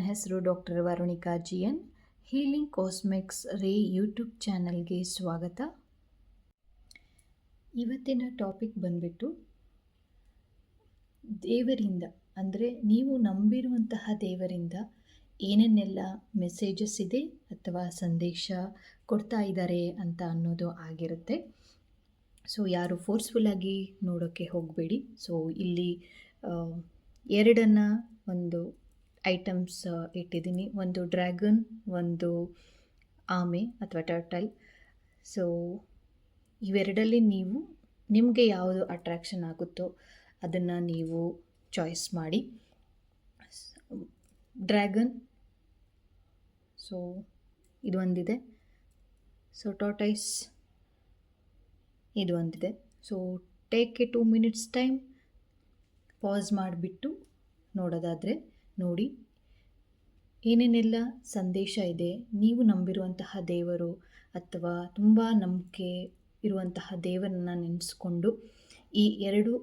ಹೆಸರು doctor ವರುಣಿಕಾ GN. Healing cosmics ರೇ YouTube ಚಾನಲ್ಗೆ ಸ್ವಾಗತ. ಇವತ್ತಿನ ಟಾಪಿಕ್ ಬಂದ್ಬಿಟ್ಟು ದೇವರಿಂದ, ಅಂದರೆ ನೀವು ನಂಬಿರುವಂತಹ ದೇವರಿಂದ ಏನೇನೆಲ್ಲ ಮೆಸೇಜಸ್ ಇದೆ ಅಥವಾ ಸಂದೇಶ ಕೊಡ್ತಾ ಇದ್ದಾರೆ ಅಂತ ಅನ್ನೋದು ಆಗಿರುತ್ತೆ. ಸೊ ಯಾರು ಫೋರ್ಸ್ಫುಲ್ಲಾಗಿ ನೋಡೋಕ್ಕೆ ಹೋಗಬೇಡಿ. ಸೊ ಇಲ್ಲಿ ಎರಡನ್ನು ಒಂದು ಐಟಮ್ಸ್ ಇಟ್ಟಿದ್ದೀನಿ. ಒಂದು ಡ್ರ್ಯಾಗನ್, ಒಂದು ಆಮೆ ಅಥವಾ ಟರ್ಟಲ್. ಸೊ ಇವೆರಡಲ್ಲಿ ನಿಮಗೆ ಯಾವುದು ಅಟ್ರ್ಯಾಕ್ಷನ್ ಆಗುತ್ತೋ ಅದನ್ನು ನೀವು ಚಾಯ್ಸ್ ಮಾಡಿ. ಡ್ರ್ಯಾಗನ್, ಸೊ ಇದು ಒಂದಿದೆ. ಸೊ ಟಾರ್ಟೈಸ್, ಇದು ಒಂದಿದೆ. So take A 2 minutes time, pass ಮಾಡಿಬಿಟ್ಟು ನೋಡೋದಾದರೆ ನೋಡಿ ಏನೇನೆಲ್ಲ ಸಂದೇಶ ಇದೆ. ನೀವು ನಂಬಿರುವಂತಹ ದೇವರು ಅಥವಾ ತುಂಬ ನಂಬಿಕೆ ಇರುವಂತಹ ದೇವರನ್ನು ನೆನೆಸ್ಕೊಂಡು ಈ ಎರಡು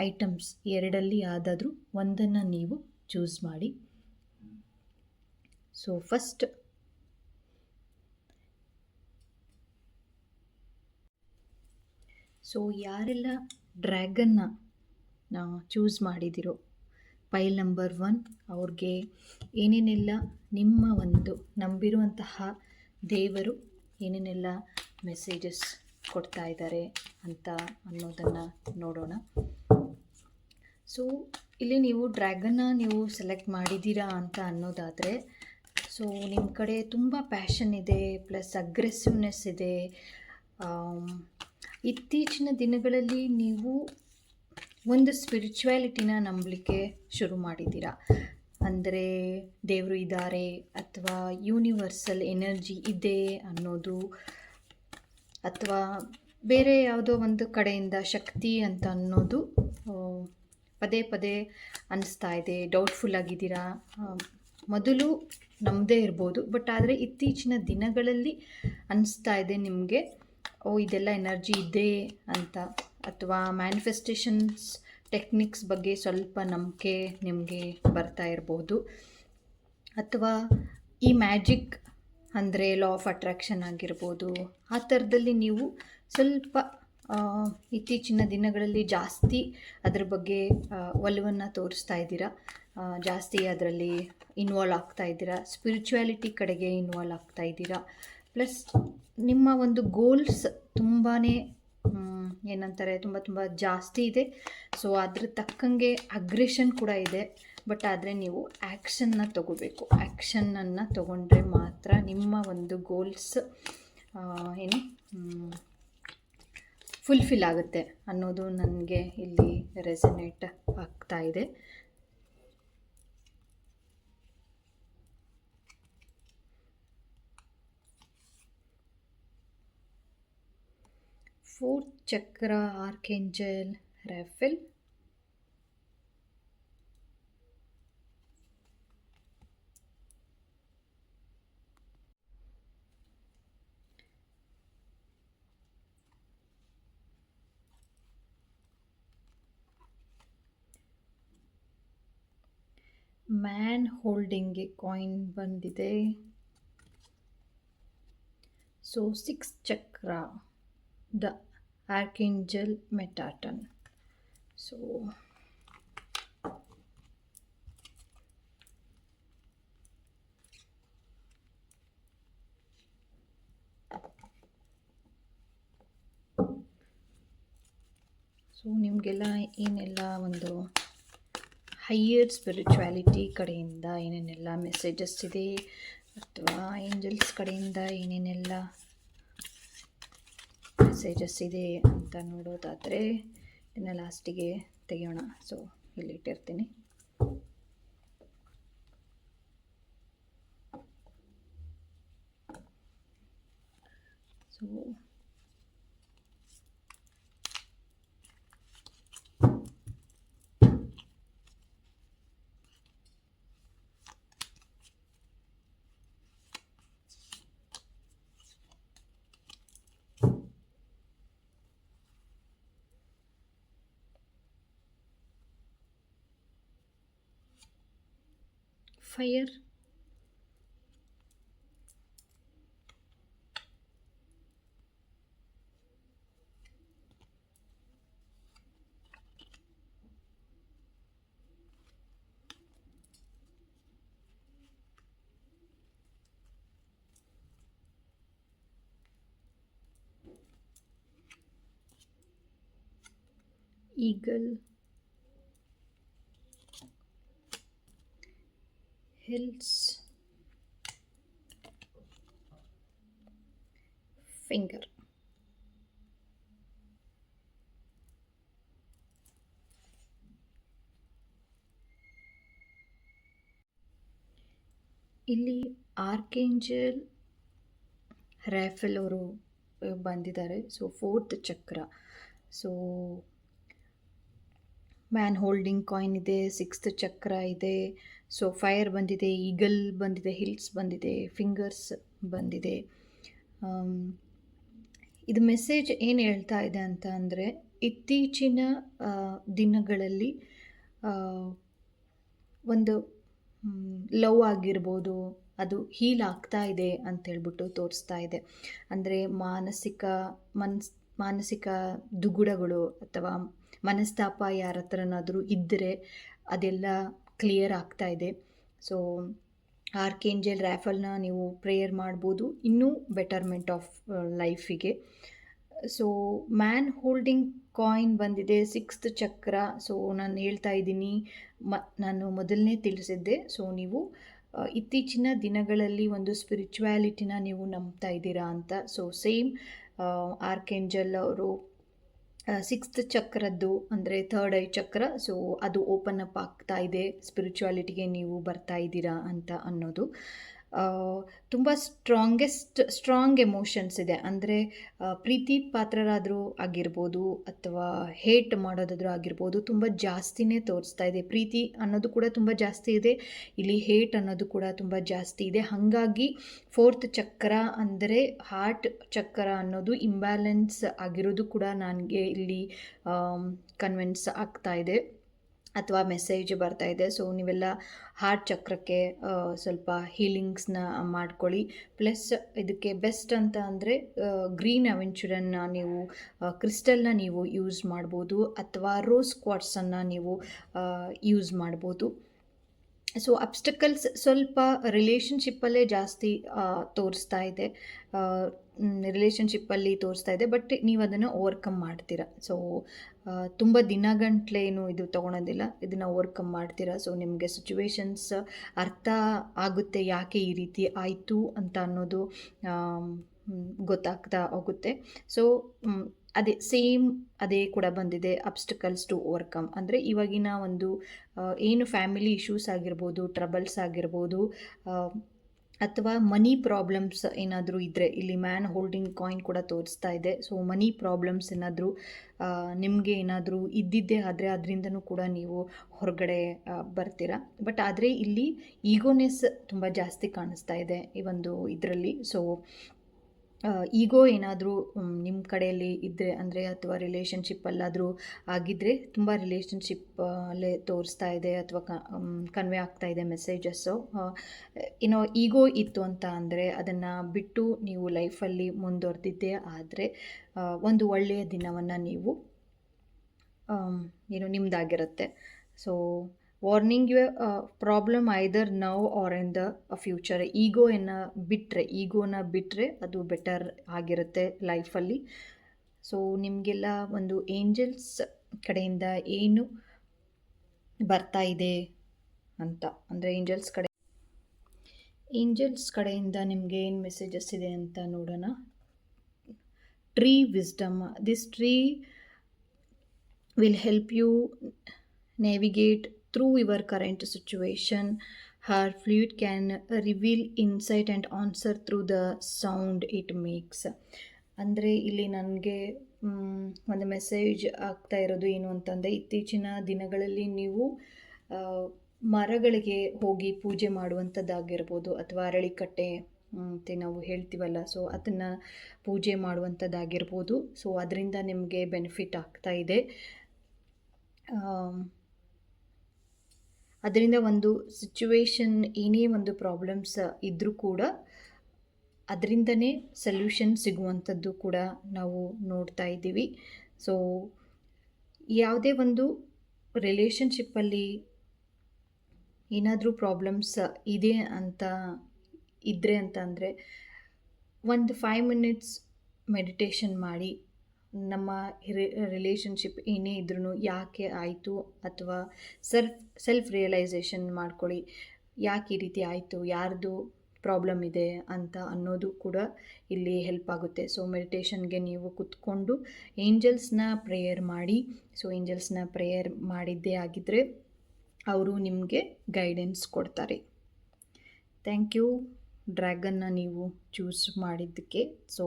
ಐಟಮ್ಸ್ ಎರಡಲ್ಲಿ ಯಾವುದಾದ್ರೂ ಒಂದನ್ನು ನೀವು ಚೂಸ್ ಮಾಡಿ. ಸೊ ಫಸ್ಟ್ ಯಾರೆಲ್ಲ ಡ್ರ್ಯಾಗನ್ನ ಚೂಸ್ ಮಾಡಿದಿರೋ ಪೈಲ್ ನಂಬರ್ 1, ಅವ್ರಿಗೆ ಏನೇನೆಲ್ಲ ನಿಮ್ಮ ಒಂದು ನಂಬಿರುವಂತಹ ದೇವರು ಏನೇನೆಲ್ಲ ಮೆಸೇಜಸ್ ಕೊಡ್ತಾ ಇದ್ದಾರೆ ಅಂತ ಅನ್ನೋದನ್ನು ನೋಡೋಣ. ಸೊ ಇಲ್ಲಿ ನೀವು ಡ್ರ್ಯಾಗನ್ನ ಸೆಲೆಕ್ಟ್ ಮಾಡಿದ್ದೀರಾ ಅಂತ ಅನ್ನೋದಾದರೆ, ಸೊ ನಿಮ್ಮ ಕಡೆ ತುಂಬ ಪ್ಯಾಷನ್ ಇದೆ, ಪ್ಲಸ್ ಅಗ್ರೆಸಿವ್ನೆಸ್ ಇದೆ. ಇತ್ತೀಚಿನ ದಿನಗಳಲ್ಲಿ ನೀವು ಒಂದು ಸ್ಪಿರಿಚುವ್ಯಾಲಿಟಿನ ನಂಬಲಿಕ್ಕೆ ಶುರು ಮಾಡಿದ್ದೀರಾ. ಅಂದರೆ ದೇವರು ಇದ್ದಾರೆ ಅಥವಾ ಯೂನಿವರ್ಸಲ್ ಎನರ್ಜಿ ಇದೆ ಅನ್ನೋದು, ಅಥವಾ ಬೇರೆ ಯಾವುದೋ ಒಂದು ಕಡೆಯಿಂದ ಶಕ್ತಿ ಅಂತ ಅನ್ನೋದು ಪದೇ ಪದೇ ಅನ್ನಿಸ್ತಾ ಇದೆ. ಡೌಟ್ಫುಲ್ ಆಗಿದ್ದೀರಾ. ಮೊದಲು ನಮ್ಮದೇ ಇರ್ಬೋದು, ಬಟ್ ಆದರೆ ಇತ್ತೀಚಿನ ದಿನಗಳಲ್ಲಿ ಅನ್ನಿಸ್ತಾ ಇದೆ ನಿಮಗೆ ಇದೆಲ್ಲ ಎನರ್ಜಿ ಇದೆ ಅಂತ. ಅಥವಾ ಮ್ಯಾನಿಫೆಸ್ಟೇಷನ್ಸ್ ಟೆಕ್ನಿಕ್ಸ್ ಬಗ್ಗೆ ಸ್ವಲ್ಪ ನಂಬಿಕೆ ನಿಮಗೆ ಬರ್ತಾ ಇರ್ಬೋದು. ಅಥವಾ ಈ ಮ್ಯಾಜಿಕ್ ಅಂದರೆ ಲಾ ಆಫ್ ಅಟ್ರ್ಯಾಕ್ಷನ್ ಆಗಿರ್ಬೋದು, ಆ ಥರದಲ್ಲಿ ನೀವು ಸ್ವಲ್ಪ ಇತ್ತೀಚಿನ ದಿನಗಳಲ್ಲಿ ಜಾಸ್ತಿ ಅದರ ಬಗ್ಗೆ ಒಲವನ್ನು ತೋರಿಸ್ತಾ ಇದ್ದೀರಾ. ಜಾಸ್ತಿ ಅದರಲ್ಲಿ ಇನ್ವಾಲ್ವ್ ಆಗ್ತಾ ಇದ್ದೀರಾ. ಸ್ಪಿರಿಚುವ್ಯಾಲಿಟಿ ಕಡೆಗೆ ಇನ್ವಾಲ್ವ್ ಆಗ್ತಾ ಇದ್ದೀರಾ. ಪ್ಲಸ್ ನಿಮ್ಮ ಒಂದು ಗೋಲ್ಸ್ ತುಂಬಾ ಏನಂತಾರೆ ತುಂಬ ಜಾಸ್ತಿ ಇದೆ. ಸೊ ಅದ್ರ ತಕ್ಕಂಗೆ ಅಗ್ರೆಷನ್ ಕೂಡ ಇದೆ. ಬಟ್ ಆದರೆ ನೀವು ಆ್ಯಕ್ಷನ್ನ ತಗೋಬೇಕು. ಆ್ಯಕ್ಷನನ್ನು ತಗೊಂಡ್ರೆ ಮಾತ್ರ ನಿಮ್ಮ ಒಂದು ಗೋಲ್ಸ್ ಫುಲ್ಫಿಲ್ ಆಗುತ್ತೆ ಅನ್ನೋದು ನನಗೆ ಇಲ್ಲಿ ರೆಸನೇಟ್ ಆಗ್ತಾ ಇದೆ. Fourth chakra, archangel Raphael. Man holding a coin ಬಂದಿದೆ. So 6th chakra, the ಆರ್ಕೇಂಜಲ್ ಮೆಟಾಟನ್. So ನಿಮಗೆಲ್ಲ ಏನೆಲ್ಲ ಒಂದು ಹೈಯರ್ ಸ್ಪಿರಿಚುವ್ಯಾಲಿಟಿ ಕಡೆಯಿಂದ ಏನೇನೆಲ್ಲ ಮೆಸೇಜಸ್ ಇದೆ, ಅಥವಾ ಏಂಜಲ್ಸ್ ಕಡೆಯಿಂದ ಏನೇನೆಲ್ಲ ಮೆಸೇಜಸ್ ಇದೆ ಅಂತ ನೋಡೋದಾದರೆ ಇದನ್ನು ಲಾಸ್ಟಿಗೆ ತೆಗೆಯೋಣ. ಸೊ ಇಲ್ಲಿಟ್ಟಿರ್ತೀನಿ. So fire, eagle, hills, finger. ಇಲ್ಲಿ ಆರ್ಕೇಂಜಲ್ ರ್ಯಾಫೆಲ್ ಅವರು ಬಂದಿದ್ದಾರೆ. ಸೊ 4th ಚಕ್ರ. ಸೊ ಮ್ಯಾನ್ ಹೋಲ್ಡಿಂಗ್ ಕಾಯಿನ್ ಇದೆ, 6th ಚಕ್ರ ಇದೆ. ಸೊ ಫೈರ್ ಬಂದಿದೆ, ಈಗಲ್ ಬಂದಿದೆ, ಹಿಲ್ಸ್ ಬಂದಿದೆ, ಫಿಂಗರ್ಸ್ ಬಂದಿದೆ. ಇದು ಮೆಸೇಜ್ ಏನು ಹೇಳ್ತಾ ಇದೆ ಅಂತ ಅಂದರೆ, ಇತ್ತೀಚಿನ ದಿನಗಳಲ್ಲಿ ಒಂದು ಲವ್ ಆಗಿರ್ಬೋದು, ಅದು ಹೀಲ್ ಆಗ್ತಾ ಇದೆ ಅಂತ ಹೇಳ್ಬಿಟ್ಟು ತೋರಿಸ್ತಾ ಇದೆ. ಅಂದರೆ ಮಾನಸಿಕ ದುಗುಡಗಳು ಅಥವಾ ಮನಸ್ತಾಪ ಯಾರ ಹತ್ರನಾದರೂ ಇದ್ದರೆ ಅದೆಲ್ಲ ಕ್ಲಿಯರ್ ಆಗ್ತಾ ಇದೆ. ಸೊ ಆರ್ಕೇಂಜಲ್ ರ್ಯಾಫಲ್ನ ನೀವು ಪ್ರೇಯರ್ ಮಾಡ್ಬೋದು, ಇನ್ನೂ ಬೆಟರ್ಮೆಂಟ್ ಆಫ್ ಲೈಫಿಗೆ. ಸೊ ಮ್ಯಾನ್ ಹೋಲ್ಡಿಂಗ್ ಕಾಯಿನ್ ಬಂದಿದೆ, 6th ಚಕ್ರ. ಸೊ ನಾನು ಹೇಳ್ತಾ ಇದ್ದೀನಿ, ನಾನು ಮೊದಲನೇ ತಿಳಿಸಿದ್ದೆ. ಸೊ ನೀವು ಇತ್ತೀಚಿನ ದಿನಗಳಲ್ಲಿ ಒಂದು ಸ್ಪಿರಿಚುವ್ಯಾಲಿಟಿನ ನೀವು ನಂಬ್ತಾ ಇದ್ದೀರಾ ಅಂತ. ಸೊ ಸೇಮ್ ಆರ್ಕೇಂಜಲ್ ಅವರು 6th ಚಕ್ರದ್ದು ಅಂದರೆ 3rd ಐ ಚಕ್ರ. ಸೊ ಅದು ಓಪನ್ ಅಪ್ ಆಗ್ತಾ ಇದೆ, ಸ್ಪಿರಿಚುವಾಲಿಟಿಗೆ ನೀವು ಬರ್ತಾ ಇದ್ದೀರಾ ಅಂತ ಅನ್ನೋದು. ತುಂಬ ಸ್ಟ್ರಾಂಗ್ ಎಮೋಷನ್ಸ್ ಇದೆ. ಅಂದರೆ ಪ್ರೀತಿ ಪಾತ್ರರಾದರೂ ಆಗಿರ್ಬೋದು ಅಥವಾ ಹೇಟ್ ಮಾಡೋದಾದರೂ ಆಗಿರ್ಬೋದು, ತುಂಬ ಜಾಸ್ತಿನೇ ತೋರಿಸ್ತಾ ಇದೆ. ಪ್ರೀತಿ ಅನ್ನೋದು ಕೂಡ ತುಂಬ ಜಾಸ್ತಿ ಇದೆ, ಇಲ್ಲಿ ಹೇಟ್ ಅನ್ನೋದು ಕೂಡ ತುಂಬ ಜಾಸ್ತಿ ಇದೆ. ಹಾಗಾಗಿ 4th ಚಕ್ರ ಅಂದರೆ ಹಾರ್ಟ್ ಚಕ್ರ ಅನ್ನೋದು ಇಂಬ್ಯಾಲೆನ್ಸ್ ಆಗಿರೋದು ಕೂಡ ನನಗೆ ಇಲ್ಲಿ ಕನ್ವಿನ್ಸ್ ಆಗ್ತಾ ಇದೆ ಅಥವಾ ಮೆಸೇಜ್ ಬರ್ತಾ ಇದೆ. ಸೊ ನೀವೆಲ್ಲ ಹಾರ್ಟ್ ಚಕ್ರಕ್ಕೆ ಸ್ವಲ್ಪ ಹೀಲಿಂಗ್ಸ್ನ ಮಾಡ್ಕೊಳ್ಳಿ. ಪ್ಲಸ್ ಇದಕ್ಕೆ ಬೆಸ್ಟ್ ಅಂತ ಅಂದರೆ ಗ್ರೀನ್ ಅವೆಂಚುರನ್ನ ನೀವು ಕ್ರಿಸ್ಟಲ್ನ ನೀವು ಯೂಸ್ ಮಾಡ್ಬೋದು ಅಥವಾ ರೋಸ್ ಕ್ವಾರ್ಟ್ಸನ್ನು ನೀವು ಯೂಸ್ ಮಾಡ್ಬೋದು. ಸೊ ಅಬ್ಸ್ಟಕಲ್ಸ್ ಸ್ವಲ್ಪ ರಿಲೇಷನ್ಶಿಪ್ಪಲ್ಲೇ ಜಾಸ್ತಿ ತೋರಿಸ್ತಾ ಇದೆ, ಬಟ್ ನೀವು ಅದನ್ನು ಓವರ್ಕಮ್ ಮಾಡ್ತೀರಾ. ಸೊ ತುಂಬ ದಿನಗಂಟ್ಲೇನು ಇದು ತೊಗೊಳೋದಿಲ್ಲ, ಇದನ್ನು ಓವರ್ಕಮ್ ಮಾಡ್ತೀರಾ. ಸೊ ನಿಮಗೆ ಸಿಚುವೇಶನ್ಸ್ ಅರ್ಥ ಆಗುತ್ತೆ, ಯಾಕೆ ಈ ರೀತಿ ಆಯಿತು ಅಂತ ಅನ್ನೋದು ಗೊತ್ತಾಗ್ತಾ ಹೋಗುತ್ತೆ. ಸೊ ಅದೇ ಕೂಡ ಬಂದಿದೆ, ಅಬ್ಸ್ಟಕಲ್ಸ್ ಟು ಓವರ್ಕಮ್. ಅಂದರೆ ಇವಾಗಿನ ಒಂದು ಏನು ಫ್ಯಾಮಿಲಿ ಇಶ್ಯೂಸ್ ಆಗಿರ್ಬೋದು, ಟ್ರಬಲ್ಸ್ ಆಗಿರ್ಬೋದು, ಅಥವಾ ಮನಿ ಪ್ರಾಬ್ಲಮ್ಸ್ ಏನಾದರೂ ಇದ್ದರೆ, ಇಲ್ಲಿ ಮ್ಯಾನ್ ಹೋಲ್ಡಿಂಗ್ ಕಾಯಿನ್ ಕೂಡ ತೋರಿಸ್ತಾ ಇದೆ. ಸೊ ಮನಿ ಪ್ರಾಬ್ಲಮ್ಸ್ ಏನಾದರೂ ನಿಮಗೆ ಏನಾದರೂ ಇದ್ದಿದ್ದೇ ಆದರೆ ಅದರಿಂದನೂ ಕೂಡ ನೀವು ಹೊರಗಡೆ ಬರ್ತೀರಾ. ಬಟ್ ಆದರೆ ಇಲ್ಲಿ ಈಗೋನೆಸ್ ತುಂಬ ಜಾಸ್ತಿ ಕಾಣಿಸ್ತಾ ಇದೆ ಈ ಒಂದು ಇದರಲ್ಲಿ. ಸೊ ಈಗೋ ಏನಾದರೂ ನಿಮ್ಮ ಕಡೆಯಲ್ಲಿ ಇದ್ದರೆ ಅಂದರೆ ಅಥವಾ ರಿಲೇಷನ್ಶಿಪ್ಪಲ್ಲಾದರೂ ಆಗಿದ್ದರೆ, ತುಂಬ ರಿಲೇಷನ್ಶಿಪ್ಪಲ್ಲೇ ತೋರಿಸ್ತಾ ಇದೆ ಅಥವಾ ಕನ್ವೆ ಆಗ್ತಾ ಇದೆ ಮೆಸೇಜಸ್ಸು. ಏನೋ ಈಗೋ ಇತ್ತು ಅಂತ ಅಂದರೆ ಅದನ್ನು ಬಿಟ್ಟು ನೀವು ಲೈಫಲ್ಲಿ ಮುಂದುವರೆದಿದ್ದೇ ಆದರೆ ಒಂದು ಒಳ್ಳೆಯ ದಿನವನ್ನು ನೀವು ನಿಮ್ಮದಾಗಿರುತ್ತೆ. So warning you problem either now or in the future. ಈಗೋನ ಬಿಟ್ಟರೆ ಅದು ಬೆಟರ್ ಆಗಿರುತ್ತೆ ಲೈಫಲ್ಲಿ. ಸೊ ನಿಮಗೆಲ್ಲ ಒಂದು ಏಂಜಲ್ಸ್ ಕಡೆಯಿಂದ ಏನು ಬರ್ತಾ ಇದೆ ಅಂತ ಅಂದರೆ ಏಂಜಲ್ಸ್ ಕಡೆಯಿಂದ ನಿಮಗೆ ಏನು ಮೆಸೇಜಸ್ ಇದೆ ಅಂತ ನೋಡೋಣ. Tree wisdom. This tree will help you navigate through your current situation. Her fluid can reveal insight and answer through the sound it makes. ಅಂದರೆ ಇಲ್ಲಿ ನನಗೆ ಒಂದು ಮೆಸೇಜ್ ಆಗ್ತಾ ಇರೋದು ಏನು ಅಂತಂದರೆ, ಇತ್ತೀಚಿನ ದಿನಗಳಲ್ಲಿ ನೀವು ಮರಗಳಿಗೆ ಹೋಗಿ ಪೂಜೆ ಮಾಡುವಂಥದ್ದಾಗಿರ್ಬೋದು ಅಥವಾ ಅರಳಿಕಟ್ಟೆ ಅಂತ ನಾವು ಹೇಳ್ತೀವಲ್ಲ, ಸೊ ಅದನ್ನು ಪೂಜೆ ಮಾಡುವಂಥದ್ದಾಗಿರ್ಬೋದು. ಸೊ ಅದರಿಂದ ನಿಮಗೆ ಬೆನಿಫಿಟ್ ಆಗ್ತಾ ಇದೆ. ಅದರಿಂದ ಒಂದು ಸಿಚುವೇಶನ್ ಏನೇ ಒಂದು ಪ್ರಾಬ್ಲಮ್ಸ್ ಇದ್ದರೂ ಕೂಡ ಅದರಿಂದನೇ ಸೊಲ್ಯೂಷನ್ ಸಿಗುವಂಥದ್ದು ಕೂಡ ನಾವು ನೋಡ್ತಾ ಇದ್ದೀವಿ. ಸೊ ಯಾವುದೇ ಒಂದು ರಿಲೇಷನ್ಶಿಪ್ಪಲ್ಲಿ ಏನಾದರೂ ಪ್ರಾಬ್ಲಮ್ಸ್ ಇದೆ ಅಂತ ಇದ್ದರೆ ಅಂತ ಅಂದರೆ ಒಂದು 5 ಮಿನಿಟ್ಸ್ ಮೆಡಿಟೇಷನ್ ಮಾಡಿ ನಮ್ಮ ರಿಲೇಷನ್ಶಿಪ್ ಏನೇ ಇದ್ರೂ ಯಾಕೆ ಆಯಿತು ಅಥವಾ ಸೆಲ್ಫ್ ರಿಯಲೈಸೇಷನ್ ಮಾಡ್ಕೊಳ್ಳಿ, ಯಾಕೆ ಈ ರೀತಿ ಆಯಿತು, ಯಾರ್ದು ಪ್ರಾಬ್ಲಮ್ ಇದೆ ಅಂತ ಅನ್ನೋದು ಕೂಡ ಇಲ್ಲಿ ಹೆಲ್ಪ್ ಆಗುತ್ತೆ. ಸೊ ಮೆಡಿಟೇಷನ್ಗೆ ನೀವು ಕೂತ್ಕೊಂಡು ಏಂಜಲ್ಸ್ನ ಪ್ರೇಯರ್ ಮಾಡಿ. ಸೊ ಏಂಜಲ್ಸ್ನ ಪ್ರೇಯರ್ ಮಾಡಿದ್ದೇ ಆಗಿದ್ದರೆ ಅವರು ನಿಮಗೆ ಗೈಡೆನ್ಸ್ ಕೊಡ್ತಾರೆ. ಥ್ಯಾಂಕ್ ಯು ಡ್ರ್ಯಾಗನ್ನ ನೀವು ಚೂಸ್ ಮಾಡಿದ್ದಕ್ಕೆ. ಸೊ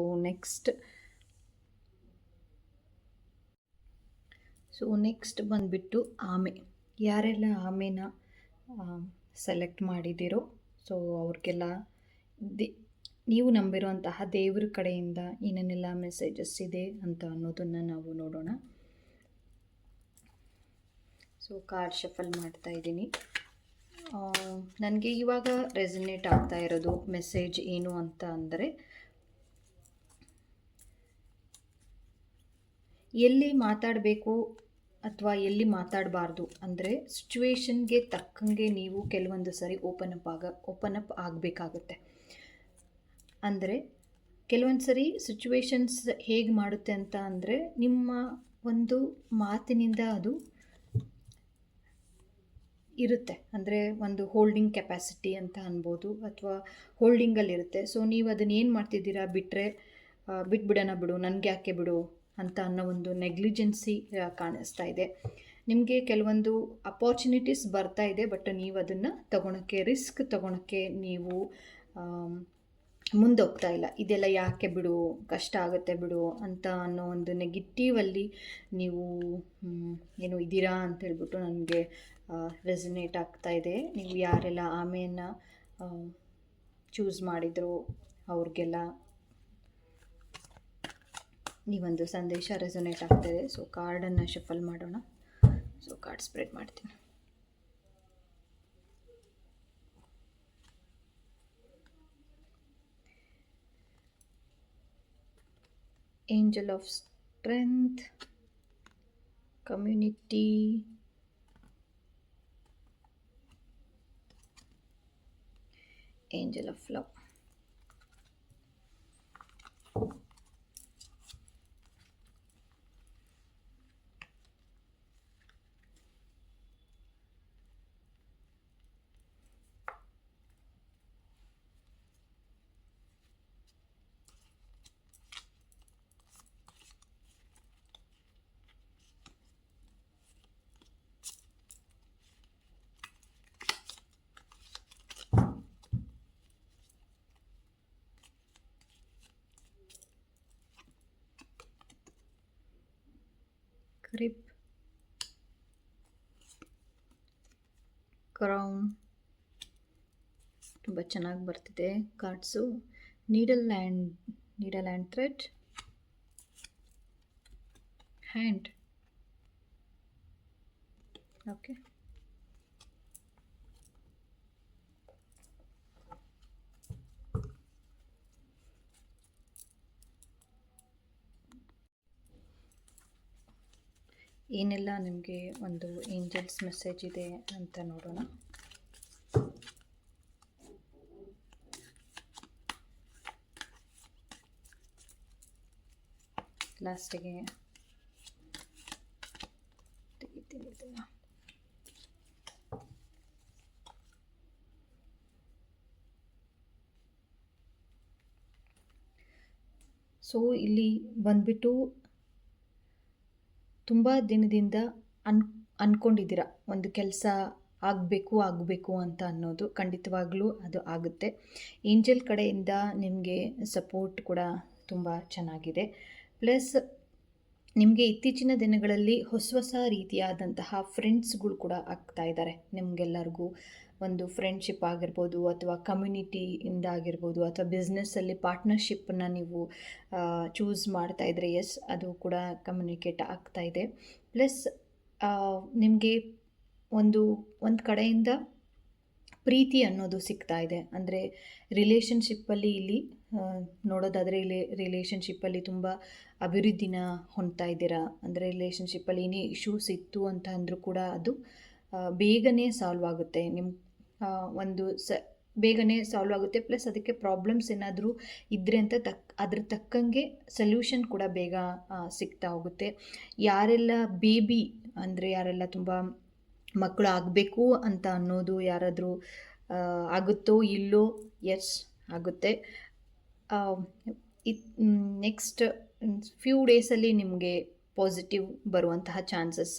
ನೆಕ್ಸ್ಟ್ ಬಂದುಬಿಟ್ಟು ಆಮೆ. ಯಾರೆಲ್ಲ ಆಮೆನ ಸೆಲೆಕ್ಟ್ ಮಾಡಿದ್ದೀರೋ ಸೊ ಅವ್ರಿಗೆಲ್ಲ ನೀವು ನಂಬಿರುವಂತಹ ದೇವ್ರ ಕಡೆಯಿಂದ ಏನೇನೆಲ್ಲ ಮೆಸೇಜಸ್ ಇದೆ ಅಂತ ಅನ್ನೋದನ್ನು ನಾವು ನೋಡೋಣ. ಸೊ ಕಾರ್ಡ್ ಶಫಲ್ ಮಾಡ್ತಾ ಇದ್ದೀನಿ. ನನಗೆ ಇವಾಗ ರೆಸನೇಟ್ ಆಗ್ತಾ ಇರೋದು ಮೆಸೇಜ್ ಏನು ಅಂತ ಅಂದರೆ, ಎಲ್ಲಿ ಮಾತಾಡಬೇಕು ಅಥವಾ ಎಲ್ಲಿ ಮಾತಾಡಬಾರ್ದು ಅಂದರೆ ಸಿಚುವೇಶನ್ಗೆ ತಕ್ಕಂಗೆ ನೀವು ಕೆಲವೊಂದು ಸರಿ ಓಪನ್ ಅಪ್ ಆಗಬೇಕಾಗುತ್ತೆ. ಅಂದರೆ ಕೆಲವೊಂದು ಸರಿ ಸಿಚುವೇಶನ್ಸ್ ಹೇಗೆ ಮಾಡುತ್ತೆ ಅಂತ ಅಂದರೆ, ನಿಮ್ಮ ಒಂದು ಮಾತಿನಿಂದ ಅದು ಇರುತ್ತೆ. ಅಂದರೆ ಒಂದು ಹೋಲ್ಡಿಂಗ್ ಕೆಪಾಸಿಟಿ ಅಂತ ಅನ್ಬೋದು ಅಥವಾ ಹೋಲ್ಡಿಂಗಲ್ಲಿರುತ್ತೆ. ಸೊ ನೀವು ಅದನ್ನು ಏನು ಮಾಡ್ತಿದ್ದೀರಾ, ಬಿಟ್ಬಿಡೋಣ ಬಿಡು, ನನಗೆ ಯಾಕೆ ಬಿಡು ಅಂತ ಅನ್ನೋ ಒಂದು ನೆಗ್ಲಿಜೆನ್ಸಿ ಕಾಣಿಸ್ತಾ ಇದೆ. ನಿಮಗೆ ಕೆಲವೊಂದು ಅಪಾರ್ಚುನಿಟೀಸ್ ಬರ್ತಾ ಇದೆ, ಬಟ್ ನೀವು ಅದನ್ನು ರಿಸ್ಕ್ ತೊಗೊಳಕ್ಕೆ ನೀವು ಮುಂದೋಗ್ತಾ ಇಲ್ಲ. ಇದೆಲ್ಲ ಯಾಕೆ ಬಿಡು, ಕಷ್ಟ ಆಗುತ್ತೆ ಬಿಡು ಅಂತ ಅನ್ನೋ ಒಂದು ನೆಗೆಟಿವಲ್ಲಿ ನೀವು ಏನು ಇದ್ದೀರಾ ಅಂತ ಹೇಳ್ಬಿಟ್ಟು ನನಗೆ ರೆಸನೇಟ್ ಆಗ್ತಾ ಇದೆ. ನೀವು ಯಾರೆಲ್ಲ ಆಮೆಯನ್ನು ಚೂಸ್ ಮಾಡಿದ್ರು ಅವ್ರಿಗೆಲ್ಲ ಈ ಒಂದು ಸಂದೇಶ ರೆಸನೇಟ್ ಆಗ್ತಾಯಿದೆ. ಸೊ ಕಾರ್ಡನ್ನು ಶಫಲ್ ಮಾಡೋಣ. ಸೊ ಕಾರ್ಡ್ ಸ್ಪ್ರೆಡ್ ಮಾಡ್ತೀನಿ. Angel of strength, community, angel of love. Crepe, crown, ತುಂಬ ಚೆನ್ನಾಗಿ ಬರ್ತಿದೆ cards. Needle and thread, hand. Okay, ಏನೆಲ್ಲ ನಿಮಗೆ ಒಂದು ಏಂಜಲ್ಸ್ ಮೆಸೇಜ್ ಇದೆ ಅಂತ ನೋಡೋಣ. ಲಾಸ್ಟಿಗೆ ತೆಗಿತೀನಿ ಇದನ್ನು. ಸೊ ಇಲ್ಲಿ ಬಂದ್ಬಿಟ್ಟು ತುಂಬ ದಿನದಿಂದ ಅಂದ್ಕೊಂಡಿದ್ದೀರ ಒಂದು ಕೆಲಸ ಆಗಬೇಕು ಅಂತ ಅನ್ನೋದು. ಖಂಡಿತವಾಗ್ಲೂ ಅದು ಆಗುತ್ತೆ. ಏಂಜಲ್ ಕಡೆಯಿಂದ ನಿಮಗೆ ಸಪೋರ್ಟ್ ಕೂಡ ತುಂಬ ಚೆನ್ನಾಗಿದೆ. ಪ್ಲಸ್ ನಿಮಗೆ ಇತ್ತೀಚಿನ ದಿನಗಳಲ್ಲಿ ಹೊಸ ರೀತಿಯಾದಂತಹ ಫ್ರೆಂಡ್ಸ್ಗಳು ಕೂಡ ಆಗ್ತಾ ಇದ್ದಾರೆ. ನಿಮಗೆಲ್ಲರಿಗೂ ಒಂದು ಫ್ರೆಂಡ್ಶಿಪ್ ಆಗಿರ್ಬೋದು ಅಥವಾ ಕಮ್ಯುನಿಟಿಯಿಂದ ಆಗಿರ್ಬೋದು ಅಥವಾ ಬಿಸ್ನೆಸ್ಸಲ್ಲಿ ಪಾರ್ಟ್ನರ್ಶಿಪ್ಪನ್ನು ನೀವು ಚೂಸ್ ಮಾಡ್ತಾಯಿದ್ರೆ ಅದು ಕೂಡ ಕಮ್ಯುನಿಕೇಟ್ ಆಗ್ತಾ ಇದೆ. ಪ್ಲಸ್ ನಿಮಗೆ ಒಂದು ಕಡೆಯಿಂದ ಪ್ರೀತಿ ಅನ್ನೋದು ಸಿಗ್ತಾ ಇದೆ. ಅಂದರೆ ರಿಲೇಷನ್ಶಿಪ್ಪಲ್ಲಿ ಇಲ್ಲಿ ನೋಡೋದಾದರೆ ರಿಲೇಷನ್ಶಿಪ್ಪಲ್ಲಿ ತುಂಬ ಅಭಿವೃದ್ಧಿನ ಹೊಂದ್ತಾ ಇದ್ದೀರಾ. ಅಂದರೆ ರಿಲೇಷನ್ಶಿಪ್ಪಲ್ಲಿ ಏನೇ ಇಶ್ಯೂಸ್ ಇತ್ತು ಅಂತ ಅಂದರೂ ಕೂಡ ಅದು ಬೇಗನೆ ಸಾಲ್ವ್ ಆಗುತ್ತೆ. ಬೇಗನೆ ಸಾಲ್ವ್ ಆಗುತ್ತೆ. ಪ್ಲಸ್ ಅದಕ್ಕೆ ಪ್ರಾಬ್ಲಮ್ಸ್ ಏನಾದರೂ ಇದ್ದರೆ ಅಂತ ಅದ್ರ ತಕ್ಕಂಗೆ ಸೊಲ್ಯೂಷನ್ ಕೂಡ ಬೇಗ ಸಿಗ್ತಾ ಹೋಗುತ್ತೆ. ಯಾರೆಲ್ಲ ಬೇಬಿ ಅಂದರೆ ಯಾರೆಲ್ಲ ತುಂಬ ಮಕ್ಕಳು ಆಗಬೇಕು ಅಂತ ಅನ್ನೋದು ಯಾರಾದರೂ ಆಗುತ್ತೋ ಇಲ್ಲೋ, ಎಸ್ ಆಗುತ್ತೆ. ನೆಕ್ಸ್ಟ್ ಫ್ಯೂ ಡೇಸಲ್ಲಿ ನಿಮಗೆ ಪಾಸಿಟಿವ್ ಬರುವಂತಹ ಚಾನ್ಸಸ್,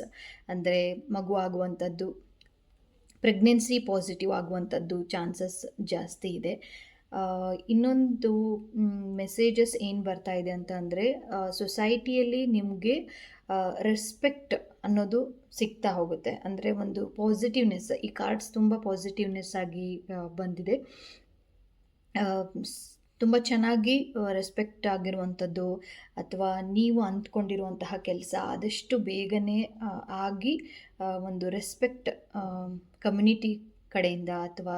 ಅಂದರೆ ಮಗು ಆಗುವಂಥದ್ದು, ಪ್ರೆಗ್ನೆನ್ಸಿ ಪಾಸಿಟಿವ್ ಆಗುವಂಥದ್ದು ಚಾನ್ಸಸ್ ಜಾಸ್ತಿ ಇದೆ. ಇನ್ನೊಂದು ಮೆಸೇಜಸ್ ಏನು ಬರ್ತಾ ಇದೆ ಅಂತ ಅಂದರೆ ಸೊಸೈಟಿಯಲ್ಲಿ ನಿಮಗೆ ರೆಸ್ಪೆಕ್ಟ್ ಅನ್ನೋದು ಸಿಗ್ತಾ ಹೋಗುತ್ತೆ. ಅಂದರೆ ಒಂದು ಪಾಸಿಟಿವ್ನೆಸ್, ಈ ಕಾರ್ಡ್ಸ್ ತುಂಬ ಪಾಸಿಟಿವ್ನೆಸ್ ಆಗಿ ಬಂದಿದೆ. ತುಂಬ ಚೆನ್ನಾಗಿ ರೆಸ್ಪೆಕ್ಟ್ ಆಗಿರುವಂಥದ್ದು ಅಥವಾ ನೀವು ಅಂದ್ಕೊಂಡಿರುವಂತಹ ಕೆಲಸ ಆದಷ್ಟು ಬೇಗನೆ ಆಗಿ ಒಂದು ರೆಸ್ಪೆಕ್ಟ್ ಕಮ್ಯುನಿಟಿ ಕಡೆಯಿಂದ ಅಥವಾ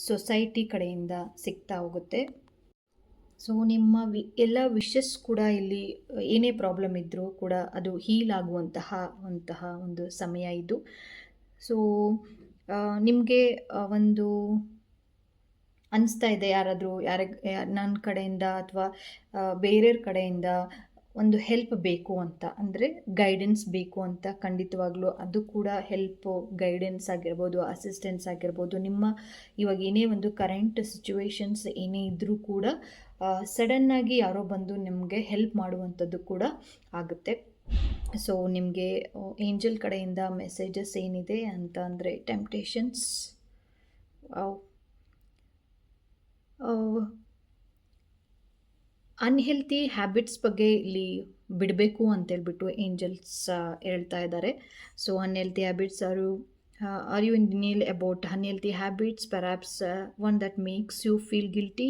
ಸೊಸೈಟಿ ಕಡೆಯಿಂದ ಸಿಗ್ತಾ ಹೋಗುತ್ತೆ. ಸೊ ನಿಮ್ಮ ಎಲ್ಲ ವಿಷಸ್ ಕೂಡ ಇಲ್ಲಿ ಏನೇ ಪ್ರಾಬ್ಲಮ್ ಇದ್ದರೂ ಕೂಡ ಅದು ಹೀಲ್ ಆಗುವಂತಹ ಒಂದು ಸಮಯ ಇದು. ಸೊ ನಿಮಗೆ ಒಂದು ಅನಿಸ್ತಾ ಇದೆ ಯಾರಾದರೂ ನನ್ನ ಕಡೆಯಿಂದ ಅಥವಾ ಬೇರೆಯವ್ರ ಕಡೆಯಿಂದ ಒಂದು ಹೆಲ್ಪ್ ಬೇಕು ಅಂತ, ಅಂದರೆ ಗೈಡೆನ್ಸ್ ಬೇಕು ಅಂತ, ಖಂಡಿತವಾಗ್ಲೂ ಅದು ಕೂಡ ಹೆಲ್ಪು, ಗೈಡೆನ್ಸ್ ಆಗಿರ್ಬೋದು, ಅಸಿಸ್ಟೆನ್ಸ್ ಆಗಿರ್ಬೋದು. ನಿಮ್ಮ ಇವಾಗ ಏನೇ ಒಂದು ಕರೆಂಟ್ ಸಿಚುವೇಶನ್ಸ್ ಏನೇ ಇದ್ದರೂ ಕೂಡ ಸಡನ್ನಾಗಿ ಯಾರೋ ಬಂದು ನಿಮಗೆ ಹೆಲ್ಪ್ ಮಾಡುವಂಥದ್ದು ಕೂಡ ಆಗುತ್ತೆ. ಸೊ ನಿಮಗೆ ಏಂಜಲ್ ಕಡೆಯಿಂದ ಮೆಸೇಜಸ್ ಏನಿದೆ ಅಂತ ಅಂದರೆ ಟೆಂಪ್ಟೇಷನ್ಸ್, ಅನ್ಹೆಲ್ತಿ ಹ್ಯಾಬಿಟ್ಸ್ ಬಗ್ಗೆ ಇಲ್ಲಿ ಬಿಡಬೇಕು ಅಂತೇಳ್ಬಿಟ್ಟು ಏಂಜಲ್ಸ್ ಹೇಳ್ತಾ ಇದ್ದಾರೆ. So unhealthy habits are you in denial about unhealthy habits, perhaps one that makes you feel guilty?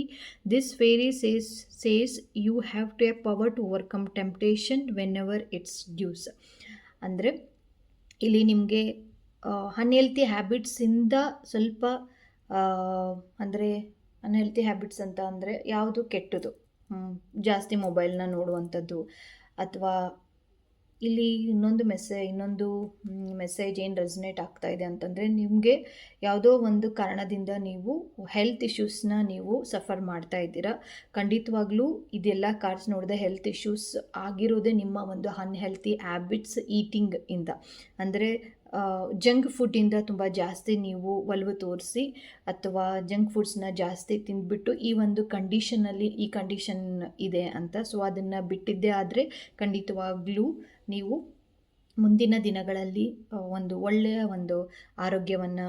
This fairy says you have to have power to overcome temptation whenever it's due. ಅಂದರೆ ಇಲ್ಲಿ ನಿಮಗೆ unhealthy ಹ್ಯಾಬಿಟ್ಸಿಂದ ಸ್ವಲ್ಪ ಅಂದರೆ unhealthy habits ಅಂತ ಅಂದರೆ ಯಾವುದು ಕೆಟ್ಟದು, ಜಾಸ್ತಿ ಮೊಬೈಲ್ನ ನೋಡುವಂಥದ್ದು, ಅಥವಾ ಇಲ್ಲಿ ಇನ್ನೊಂದು ಮೆಸೇಜ್ ಏನು ರೆಸನೇಟ್ ಆಗ್ತಾ ಇದೆ ಅಂತಂದರೆ ನಿಮಗೆ ಯಾವುದೋ ಒಂದು ಕಾರಣದಿಂದ ನೀವು ಹೆಲ್ತ್ ಇಶ್ಯೂಸ್ನ ನೀವು ಸಫರ್ ಮಾಡ್ತಾ ಇದ್ದೀರಾ. ಖಂಡಿತವಾಗ್ಲೂ ಇದೆಲ್ಲ ಕಾರ್ಡ್ಸ್ ನೋಡಿದೆ ಹೆಲ್ತ್ ಇಶ್ಯೂಸ್ ಆಗಿರೋದೇ ನಿಮ್ಮ ಒಂದು ಅನ್ಹೆಲ್ತಿ ಹ್ಯಾಬಿಟ್ಸ್ ಈಟಿಂಗ್ ಇಂದ. ಅಂದರೆ ಜಂಕ್ ಫುಡ್ಡಿಂದ ತುಂಬ ಜಾಸ್ತಿ ನೀವು ಒಲವು ತೋರಿಸಿ ಅಥವಾ ಜಂಕ್ ಫುಡ್ಸ್ನ ಜಾಸ್ತಿ ತಿಂದ್ಬಿಟ್ಟು ಈ ಒಂದು ಕಂಡೀಷನಲ್ಲಿ ಈ ಕಂಡೀಷನ್ ಇದೆ ಅಂತ. ಸೊ ಅದನ್ನು ಬಿಟ್ಟಿದ್ದೇ ಆದರೆ ಖಂಡಿತವಾಗ್ಲೂ ನೀವು ಮುಂದಿನ ದಿನಗಳಲ್ಲಿ ಒಂದು ಒಳ್ಳೆಯ ಒಂದು ಆರೋಗ್ಯವನ್ನು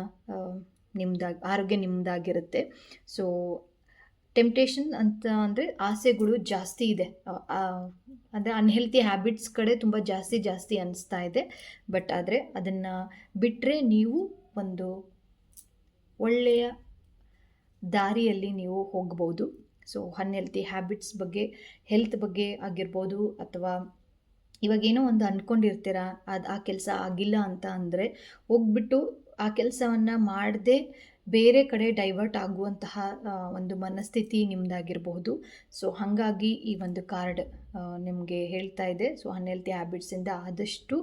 ಆರೋಗ್ಯ ನಿಮ್ಮದಾಗಿರುತ್ತೆ. ಸೊ ಟೆಂಪ್ಟೇಷನ್ ಅಂತ ಅಂದರೆ ಆಸೆಗಳು ಜಾಸ್ತಿ ಇದೆ, ಅಂದರೆ ಅನ್ಹೆಲ್ತಿ ಹ್ಯಾಬಿಟ್ಸ್ ಕಡೆ ತುಂಬ ಜಾಸ್ತಿ ಅನಿಸ್ತಾ ಇದೆ. ಬಟ್ ಆದರೆ ಅದನ್ನು ಬಿಟ್ಟರೆ ನೀವು ಒಂದು ಒಳ್ಳೆಯ ದಾರಿಯಲ್ಲಿ ನೀವು ಹೋಗ್ಬೋದು. ಸೊ ಅನ್ಹೆಲ್ತಿ ಹ್ಯಾಬಿಟ್ಸ್ ಬಗ್ಗೆ, ಹೆಲ್ತ್ ಬಗ್ಗೆ ಆಗಿರ್ಬೋದು, ಅಥವಾ ಇವಾಗೇನೋ ಒಂದು ಅಂದ್ಕೊಂಡಿರ್ತೀರ ಆ ಕೆಲಸ ಆಗಿಲ್ಲ ಅಂತ ಅಂದರೆ ಹೋಗ್ಬಿಟ್ಟು ಆ ಕೆಲಸವನ್ನು ಮಾಡದೆ ಬೇರೆ ಕಡೆ ಡೈವರ್ಟ್ ಆಗುವಂತಹ ಒಂದು ಮನಸ್ಥಿತಿ ನಿಮ್ಮದಾಗಿರಬಹುದು. ಸೊ ಹಾಗಾಗಿ ಈ ಒಂದು ಕಾರ್ಡ್ ನಿಮಗೆ ಹೇಳ್ತಾ ಇದೆ. ಸೊ ಅನ್ಹೆಲ್ತಿ ಹ್ಯಾಬಿಟ್ಸಿಂದ ಆದಷ್ಟು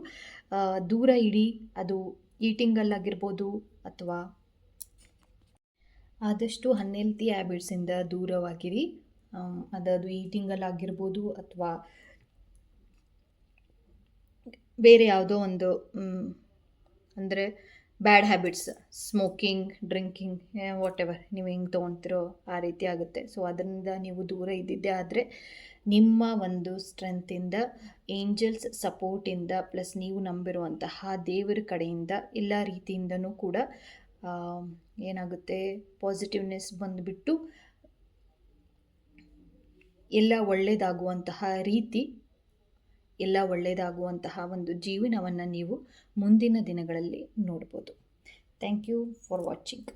ದೂರ ಇಡಿ. ಅದು ಈಟಿಂಗಲ್ಲಾಗಿರ್ಬೋದು ಅಥವಾ ಆದಷ್ಟು ಅನ್ಹೆಲ್ತಿ ಹ್ಯಾಬಿಟ್ಸಿಂದ ದೂರವಾಗಿರಿ. ಅದು ಈಟಿಂಗಲ್ಲಾಗಿರ್ಬೋದು ಅಥವಾ ಬೇರೆ ಯಾವುದೋ ಒಂದು ಅಂದರೆ bad habits, smoking, drinking, what ever ನೀವು ಹೆಂಗೆ ತೊಗೊಳ್ತಿರೋ ಆ ರೀತಿ ಆಗುತ್ತೆ. ಸೊ ಅದರಿಂದ ನೀವು ದೂರ ಇದ್ದಿದ್ದೆ ಆದರೆ ನಿಮ್ಮ ಒಂದು ಸ್ಟ್ರೆಂತಿಂದ, ಏಂಜಲ್ಸ್ ಸಪೋರ್ಟಿಂದ, ಪ್ಲಸ್ ನೀವು ನಂಬಿರುವಂತಹ ದೇವರ ಕಡೆಯಿಂದ ಎಲ್ಲ ರೀತಿಯಿಂದನೂ ಕೂಡ ಏನಾಗುತ್ತೆ, ಪಾಸಿಟಿವ್ನೆಸ್ ಬಂದುಬಿಟ್ಟು ಎಲ್ಲ ಒಳ್ಳೆಯದಾಗುವಂತಹ ಒಂದು ಜೀವನವನ್ನು ನೀವು ಮುಂದಿನ ದಿನಗಳಲ್ಲಿ ನೋಡ್ಬೋದು. Thank you for watching.